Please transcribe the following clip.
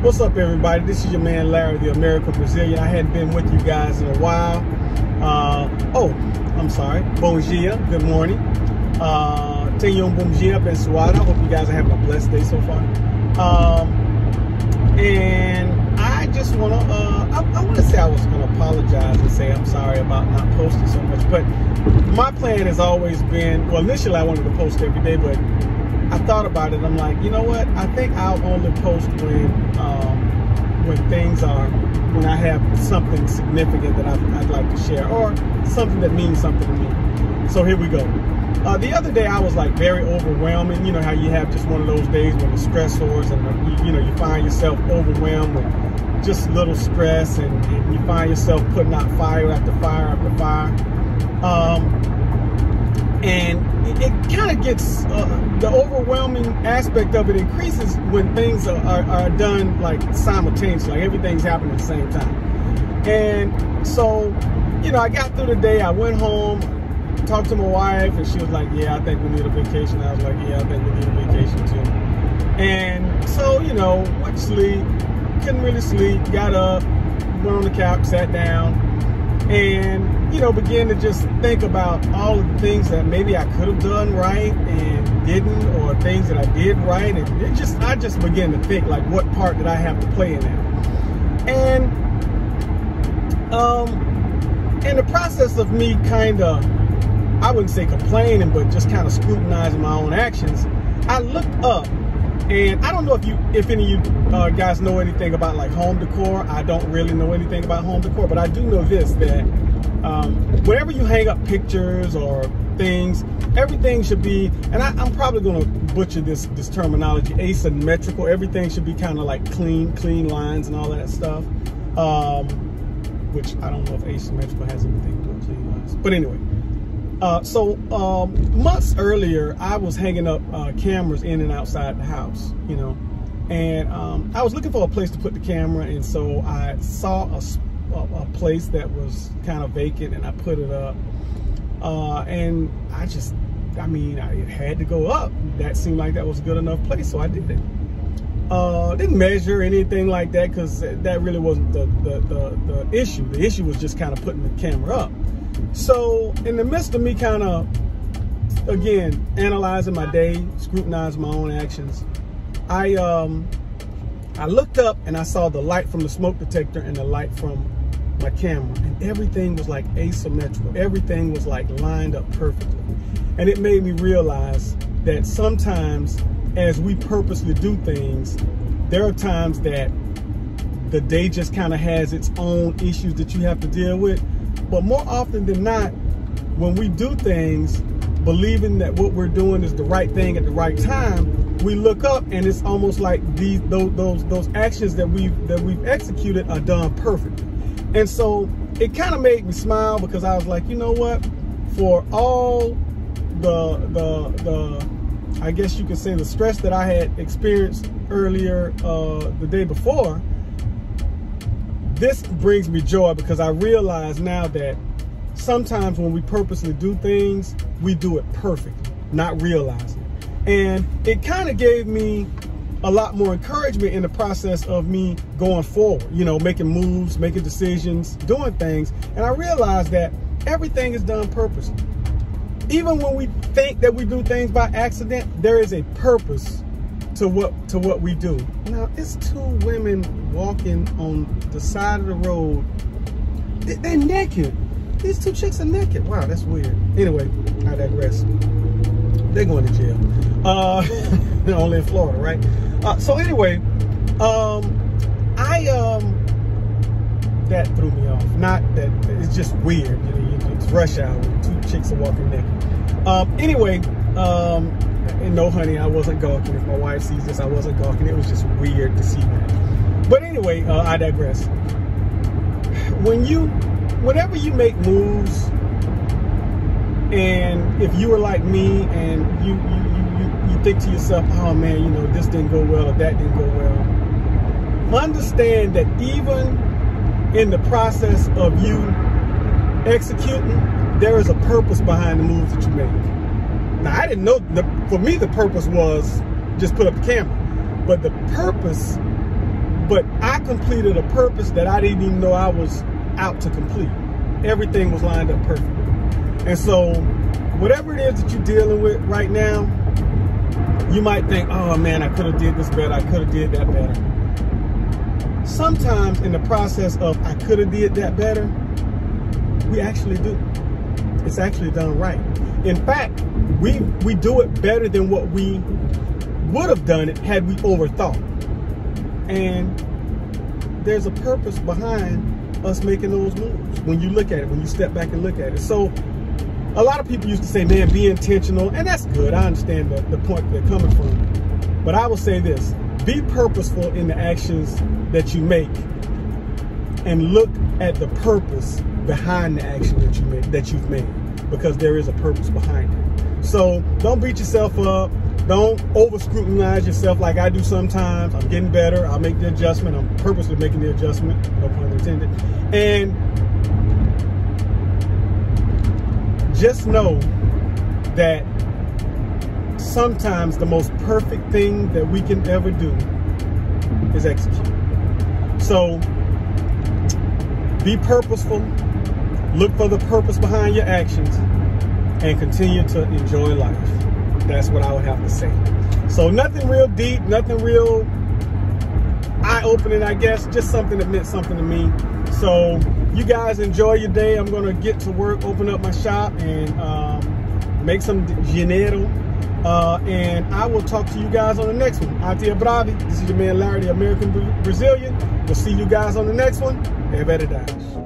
What's up, everybody? This is your man Larry, the American Brazilian. I hadn't been with you guys in a while. I'm sorry. Bom dia. Good morning. Tenham bom dia, abençoado. I hope you guys are having a blessed day so far. And I just want to, I want to say I was going to apologize and say I'm sorry about not posting so much. But my plan has always been, well, initially I wanted to post every day, but I thought about it. I'm like, you know what? I think I'll only post when I have something significant that I'd like to share, or something that means something to me. So here we go. The other day I was like very overwhelming. You know how you have just one of those days when the stressors and you find yourself overwhelmed with just little stress, and you find yourself putting out fire after fire after fire. And it kind of gets, the overwhelming aspect of it increases when things are done like simultaneously, like everything's happening at the same time. And so, I got through the day, I went home, talked to my wife, and she was like, yeah, I think we need a vacation. I was like, yeah, I think we need a vacation too. And so, went to sleep, couldn't really sleep, got up, went on the couch, sat down, and begin to just think about all of the things that maybe I could have done right and didn't, or things that I did right, and I just began to think, like, what part did I have to play in that? And in the process of me kind of, I wouldn't say complaining, but just kind of scrutinizing my own actions, I looked up, and I don't know if any of you guys know anything about like home decor. I don't really know anything about home decor, but I do know this, that whenever you hang up pictures or things, everything should be, and I'm probably going to butcher this terminology, asymmetrical. Everything should be kind of like clean lines and all that stuff, which I don't know if asymmetrical has anything to do with clean lines. But anyway, so months earlier, I was hanging up cameras in and outside the house, and I was looking for a place to put the camera, and so I saw a place that was kind of vacant, and I put it up, and I had to go up. That seemed like that was a good enough place, so I did it. Didn't measure anything like that, because that really wasn't the issue. The issue was just kind of putting the camera up. So in the midst of me kind of, again, analyzing my day, scrutinizing my own actions, I looked up and I saw the light from the smoke detector and the light from my camera, and everything was like asymmetrical. Everything was like lined up perfectly. And it made me realize that sometimes as we purposely do things, there are times that the day just kind of has its own issues that you have to deal with. But more often than not, when we do things believing that what we're doing is the right thing at the right time, we look up and it's almost like those actions that we've executed are done perfectly. And so it kind of made me smile, because I was like, you know what? For all the I guess you could say the stress that I had experienced earlier the day before, this brings me joy, because I realize now that sometimes when we purposely do things, we do it perfectly, not realizing it. And it kind of gave me a lot more encouragement in the process of me going forward, making moves, making decisions, doing things. And I realized that everything is done purposely. Even when we think that we do things by accident, there is a purpose to what we do. Now, it's two women walking on the side of the road. They're naked. These two chicks are naked. Wow, that's weird. Anyway, I digress. They're going to jail. They're only in Florida, right? So anyway, that threw me off. Not that, it's just weird. It's rush hour. Two chicks are walking naked. Anyway, and no, honey, I wasn't gawking. If my wife sees this, I wasn't gawking. It was just weird to see that. But anyway, I digress. Whenever you make moves, and if you were like me and you think to yourself, oh man, this didn't go well or that didn't go well, understand that even in the process of you executing, there is a purpose behind the moves that you make. Now, I didn't know, for me, the purpose was just put up the camera. But the purpose but I completed a purpose that I didn't even know I was out to complete. Everything was lined up perfect. And so whatever it is that you're dealing with right now, you might think, oh man, I could have did this better, I could have did that better. Sometimes in the process of I could have did that better, we actually do. It's actually done right. In fact, we do it better than what we would have done it had we overthought. And there's a purpose behind us making those moves when you look at it, when you step back and look at it. So a lot of people used to say, man, be intentional, and that's good. I understand the point they're coming from. But I will say this, be purposeful in the actions that you make and look at the purpose behind the action that you've made, because there is a purpose behind it. So don't beat yourself up. Don't over scrutinize yourself like I do sometimes. I'm getting better. I'll make the adjustment. I'm purposely making the adjustment, no pun intended. And just know that sometimes the most perfect thing that we can ever do is execute. So be purposeful, look for the purpose behind your actions, and continue to enjoy life. That's what I would have to say. So nothing real deep, nothing real eye-opening, I guess, just something that meant something to me. So you guys enjoy your day. I'm gonna get to work, open up my shop, and make some dinero. And I will talk to you guys on the next one. Atia Bravi, this is your man Larry, the American Brazilian. We'll see you guys on the next one. É verdade.